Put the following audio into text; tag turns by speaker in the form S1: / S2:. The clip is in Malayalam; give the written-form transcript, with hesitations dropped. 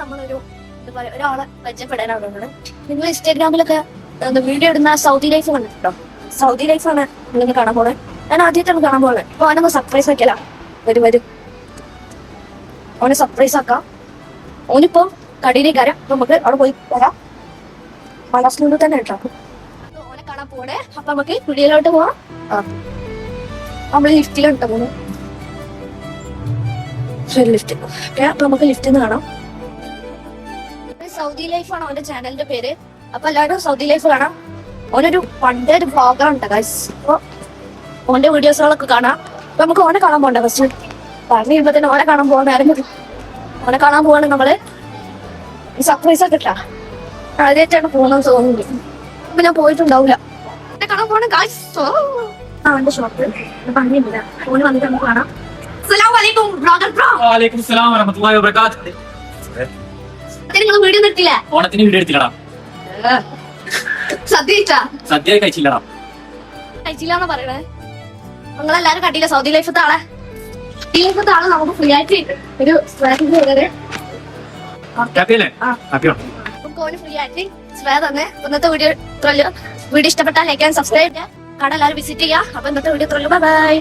S1: നമ്മളൊരു എന്താ പറയാ ഒരാളെ പരിചയപ്പെടാനാണ്. നിങ്ങൾ ഇൻസ്റ്റാഗ്രാമിലൊക്കെ വീഡിയോ ഇടുന്ന സൗദി ലൈഫ് കണ്ടിട്ടുണ്ടോ? സൗദി ലൈഫാണ് നിങ്ങൾ കാണാൻ പോണേ. ഞാൻ ആദ്യമായിട്ടാണ് കാണാൻ പോണേ. അപ്പൊ അവനൊന്ന് സർപ്രൈസ് ആക്കിയാലോ? വരും അവനെ സർപ്രൈസ് ആക്കാം. ഓനിപ്പോ കടയിലേക്ക് വരാം. നമുക്ക് അവിടെ പോയി വരാം. മലസ്ലൂരിൽ തന്നെ കേട്ടോ ഓനെ കാണാൻ പോണേ. അപ്പൊ നമുക്ക് കുടിയിലോട്ട് പോവാം. നമ്മള് ലിഫ്റ്റിലോട്ട് പോണു. Lift okay. അപ്പൊ നമുക്ക് ലിഫ്റ്റിൽ നിന്ന് കാണാം. സൗദി ലൈഫാണ് അവന്റെ ചാനലിന്റെ പേര്. അപ്പൊ എല്ലാവരും സൗദി ലൈഫ് കാണാം. ഓനൊരു പണ്ടേ ഒരു വ്ളോഗറാണ് ഗൈസ്. അപ്പൊ ഓന്റെ വീഡിയോസുകളൊക്കെ കാണാം. അപ്പൊ നമുക്ക് ഓനെ കാണാൻ പോകണ്ട. ഫസ്റ്റ് പറഞ്ഞു കഴിയുമ്പോ തന്നെ ഓനെ കാണാൻ പോകാൻ നേരം കിട്ടും. ഓനെ കാണാൻ പോവാണ് നമ്മള്. സർപ്രൈസ് ഒക്കെ ഇട്ടാ ആദ്യമായിട്ടാണ് പോകുന്നത് തോന്നുന്നത്. അപ്പൊ ഞാൻ പോയിട്ടുണ്ടാവില്ല. എന്നെ കാണാൻ പോകണ ഗൈസ്. അവന്റെ ഷോപ്പ് പറഞ്ഞില്ല. ഓന് വന്നിട്ട് നമുക്ക് കാണാം. അസ്സലാമു ബ്ലോഗർ ബ്രോ.
S2: വഅലൈക്കും അസ്സലാം വറഹ്മത്തുള്ളാഹി വബറകാതുഹു.
S1: നിങ്ങൾ വീഡിയോ നിർത്തില്ല?
S2: ഓണത്തിന് വീഡിയോ എടുത്തില്ലടാ. സദ്യ കഴിച്ചില്ലടാ.
S1: കഴിച്ചില്ലാന്ന് പറയണേ. നിങ്ങളെല്ലാരും കണ്ടില്ല സൗദി ലൈഫത്തെ ആളെ? നമുക്ക് ഫ്രീ ആയിട്ട് ഒരു ഫ്രീ ആയിട്ട് സ്പ്രേ തന്നെ. ഇന്നത്തെ വീഡിയോ വീഡിയോ ഇഷ്ടപ്പെട്ടാൽ ലൈക്ക് ആൻഡ് സബ്സ്ക്രൈബ് ചെയ്യാം. കട എല്ലാവരും വിസിറ്റ് ചെയ്യാം. അപ്പൊ ഇന്നത്തെ വീഡിയോ ബൈ.